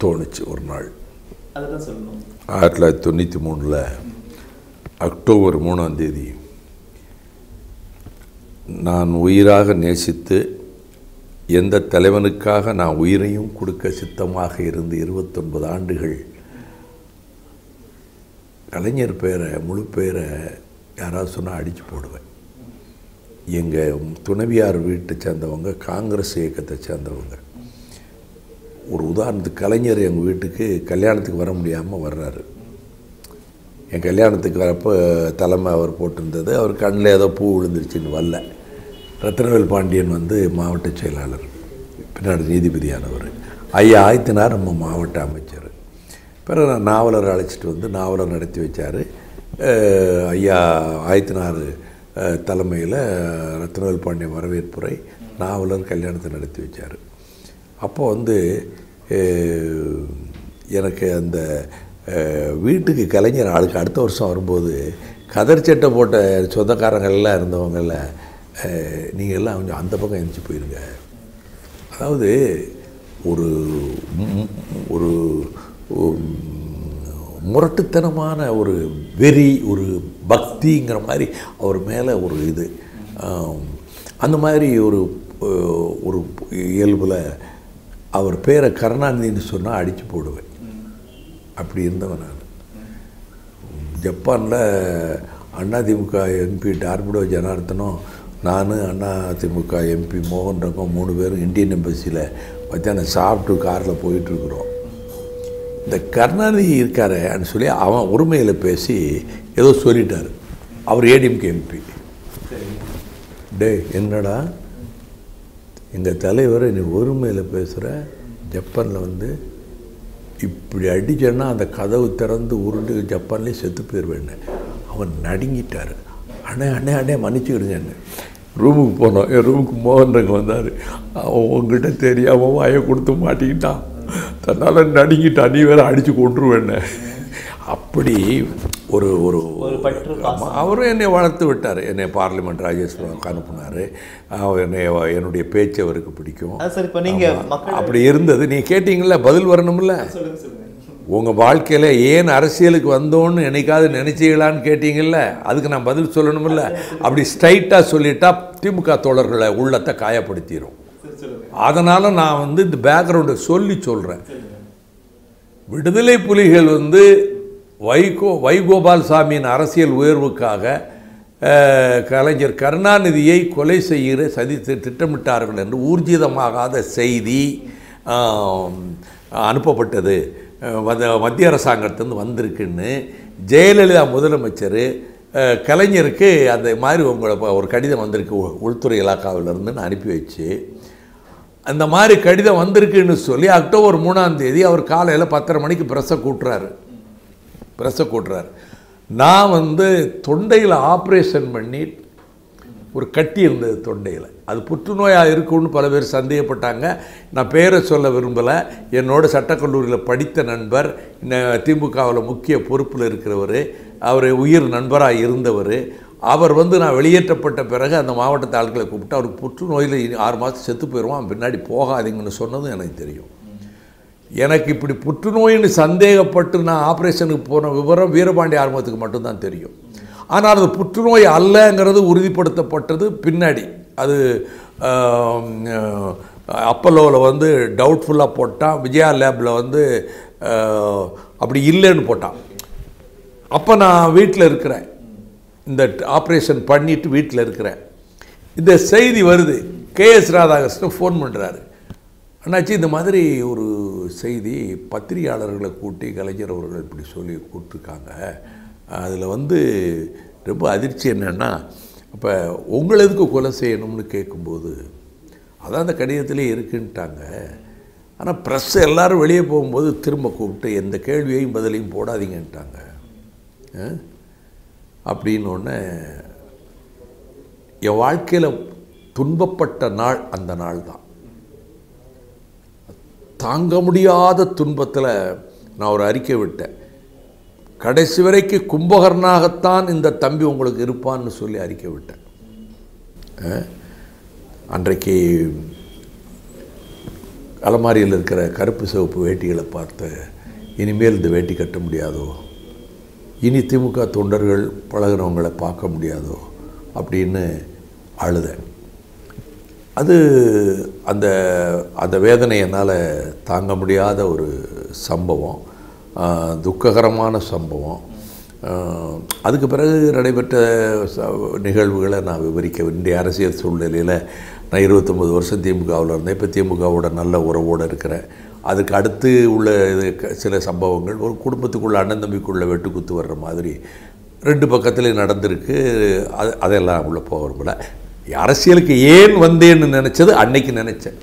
தோணுச்சு ஒரு நாள். அதுதான் சொல்லணும். 1993 அக்டோபர் 3ஆம் தேதி நான் உயிராக நேசித்து எந்த தலைவனுக்காக நான் உயிரையும் கொடுக்க சித்தமாக இருந்து 29 ஆண்டுகள் கலைஞர் பேரை முழு பேரை யாராவது சொன்னால் அடித்து போடுவேன். எங்கள் துணைவியார் வீட்டை சேர்ந்தவங்க காங்கிரஸ் இயக்கத்தை சேர்ந்தவங்க. ஒரு உதாரணத்துக்கு கலைஞர் எங்கள் வீட்டுக்கு கல்யாணத்துக்கு வர முடியாமல் வர்றாரு. என் கல்யாணத்துக்கு வரப்போ தலைமை அவர் போட்டிருந்தது. அவர் கண்ணில் ஏதோ பூ விழுந்துருச்சுன்னு வரல. ரத்னவேல் பாண்டியன் வந்து மாவட்ட செயலாளர், பின்னாடி நீதிபதியானவர். ஐயா ஆயத்தினார் நம்ம மாவட்ட அமைச்சர். பிறகு நான் நாவலர் அழைச்சிட்டு வந்து நாவலர் நடத்தி வச்சார். ஐயா ஆயத்தினார் தலைமையில் ரத்னவேல் பாண்டியன் வரவேற்புரை, நாவலர் கல்யாணத்தை நடத்தி வச்சார். அப்போ வந்து எனக்கு அந்த வீட்டுக்கு கலைஞர் ஆளுக்கு அடுத்த வருஷம் வரும்போது கதர் சட்டை போட்ட சொந்தக்காரங்கள்லாம் இருந்தவங்கள நீங்கள் எல்லாம் கொஞ்சம் அந்த பக்கம் எழுந்துச்சி போயிருங்க. அதாவது ஒரு ஒரு முரட்டுத்தனமான ஒரு வெறி, ஒரு பக்திங்கிற மாதிரி அவர் மேலே ஒரு இது, அந்த மாதிரி ஒரு ஒரு இயல்பில் அவர் பேரை கருணாநிதினு சொன்னால் அடித்து போடுவேன். அப்படி இருந்தவன் நான். ஜப்பானில் அதிமுக எம்பி டார்பிடோ ஜனார்த்தனும் நான், அதிமுக எம்பி மோகன் ரங்கம் 3 பேரும் இந்தியன் எம்பசியில் மத்தியானம் சாப்பிட்டு காரில் போயிட்டுருக்குறோம். இந்த கருணாநிதி இருக்காருன்னு சொல்லி அவன் உரிமையில் பேசி ஏதோ சொல்லிட்டார். அவர் ஏடிஎம்கே எம்பி. டே என்னடா எங்கள் தலைவர் நீ ஒருமையில் பேசுகிற, ஜப்பானில் வந்து இப்படி அடிச்சேன்னா அந்த கதவு திறந்து உருண்டு ஜப்பான்லேயே செத்து போயிடுவேன்னு. அவன் நடுங்கிட்டார். அண்ணே அண்ணே அண்ணே மன்னிச்சுக்கிடுங்கன்னு. ரூமுக்கு போனோம். என் ரூமுக்கு மோகன் ரங்க வந்தார். அவன் உங்ககிட்ட தெரியாமல் வாயை கொடுத்து மாட்டிக்கிட்டான், தன்னால் நடுங்கிட்டான், நீ வேறு அடித்து கொண்டுருவேன்னு. அப்படி ஒரு ஒரு அவரும் என்னை வளர்த்து விட்டார். என்னை பார்லிமெண்ட் ராஜ்யசபாவுக்கு அனுப்புனார். என்னுடைய பேச்சு அவருக்கு பிடிக்கும். அப்படி இருந்தது. நீ கேட்டீங்கள, பதில் வரணும்ல. உங்கள் வாழ்க்கையில் ஏன் அரசியலுக்கு வந்தோன்னு என்னைக்காவது நினைச்சீங்களான்னு கேட்டீங்கல்ல, அதுக்கு நான் பதில் சொல்லணுமில்ல. அப்படி ஸ்ட்ரைட்டாக சொல்லிட்டா திமுக தோழர்களை உள்ளத்தை காயப்படுத்திடும். அதனால் நான் வந்து இந்த பேக்ரவுண்டை சொல்லி சொல்கிறேன். விடுதலை புலிகள் வந்து வைகோபால்சாமியின் அரசியல் உயர்வுக்காக கலைஞர் கருணாநிதியை கொலை செய்கிற சதி திட்டமிட்டார்கள் என்று ஊர்ஜிதமாகாத செய்தி அனுப்பப்பட்டது, மத்திய அரசாங்கத்திலிருந்து வந்திருக்குன்னு ஜெயலலிதா முதலமைச்சர் கலைஞருக்கு அந்த மாதிரி உங்களை ஒரு கடிதம் வந்திருக்கு உள்துறை இலாக்காவிலிருந்துன்னு அனுப்பி வச்சு, அந்த மாதிரி கடிதம் வந்திருக்குன்னு சொல்லி அக்டோபர் 3ஆம் தேதி அவர் காலையில் 10:30 மணிக்கு ப்ரெஸ்ஸை கூட்டுறாரு. நான் வந்து தொண்டையில் ஆப்ரேஷன் பண்ணி ஒரு கட்டி இருந்தது தொண்டையில். அது புற்றுநோயாக இருக்குன்னு பல பேர் சந்தேகப்பட்டாங்க. நான் பேரை சொல்ல விரும்பலை. என்னோட சட்டக்கல்லூரியில் படித்த நண்பர், திமுகவில் முக்கிய பொறுப்பில் இருக்கிறவர், அவர் உயிர் நண்பராக இருந்தவர். அவர் வந்து நான் வெளியேற்றப்பட்ட பிறகு அந்த மாவட்டத்து ஆட்களை கூப்பிட்டு அவருக்கு புற்றுநோயில் 6 மாதம் செத்து போயிடுவான், பின்னாடி போகாதீங்கன்னு சொன்னதும் எனக்கு தெரியும். எனக்கு இப்படி புற்றுநோயின்னு சந்தேகப்பட்டு நான் ஆப்ரேஷனுக்கு போன விவரம் வீரபாண்டி ஆர்மத்துக்கு மட்டும்தான் தெரியும். ஆனால் அது புற்றுநோய் அல்லங்கிறது உறுதிப்படுத்தப்பட்டது பின்னாடி. அது அப்பல்லோவில் வந்து டவுட்ஃபுல்லாக போட்டான், விஜயா லேபில் வந்து அப்படி இல்லைன்னு போட்டான். அப்போ நான் வீட்டில் இருக்கிறேன், இந்த ஆப்ரேஷன் பண்ணிவிட்டு வீட்டில் இருக்கிறேன். இந்த செய்தி வருது. கேஎஸ் ராதாகிருஷ்ணன் ஃபோன் பண்ணுறாரு. அண்ணாச்சி இந்த மாதிரி ஒரு செய்தி, பத்திரிகையாளர்களை கூட்டி கலைஞர் அவர்கள் இப்படி சொல்லி கூப்பிட்டுருக்காங்க, அதில் வந்து ரொம்ப அதிர்ச்சி என்னென்னா, அப்போ உங்களை எதுக்கு கொலை செய்யணும்னு கேட்கும்போது அதான் அந்த கடிதத்திலே இருக்குன்ட்டாங்க. ஆனால் ப்ரெஸ் எல்லோரும் வெளியே போகும்போது திரும்ப கூப்பிட்டு எந்த கேள்வியையும் பதிலையும் போடாதீங்கன்ட்டாங்க. அப்படின்னோடனே என் வாழ்க்கையில் துன்பப்பட்ட நாள் அந்த நாள் தான். தாங்க முடியாத துன்பத்தில் நான் ஒரு அறிக்கை விட்டேன். கடைசி வரைக்கு கும்பகர்ணாகத்தான் இந்த தம்பி உங்களுக்கு இருப்பான்னு சொல்லி அறிக்கை விட்டேன். அன்றைக்கு அலமாரியில் இருக்கிற கருப்பு சிவப்பு வேட்டிகளை பார்த்து இனிமேல் இந்த வேட்டி கட்ட முடியாதோ, இனி திமுக தொண்டர்கள் பழகினவங்களை பார்க்க முடியாதோ அப்படின்னு அழுதேன். அது அந்த அந்த வேதனை என்னால் தாங்க முடியாத ஒரு சம்பவம், துக்ககரமான சம்பவம். அதுக்கு பிறகு நடைபெற்ற நிகழ்வுகளை நான் விவரிக்க வேண்டிய அரசியல் சூழ்நிலையில் நான் 29 வருஷம் திமுகவில் இருந்தேன். இப்போ திமுகவோட நல்ல உறவோடு இருக்கிறேன். அதுக்கு அடுத்து உள்ள சில சம்பவங்கள், ஒரு குடும்பத்துக்குள்ளே அண்ணன் தம்பிக்குள்ளே வெட்டுக்குத்து வர்ற மாதிரி 2 பக்கத்துலேயும் நடந்திருக்கு. அதெல்லாம் உள்ளே போக விரும்பல. அரசியலுக்கு ஏன் வந்தேன்னு நினச்சது அன்னைக்கு நினச்சேன்.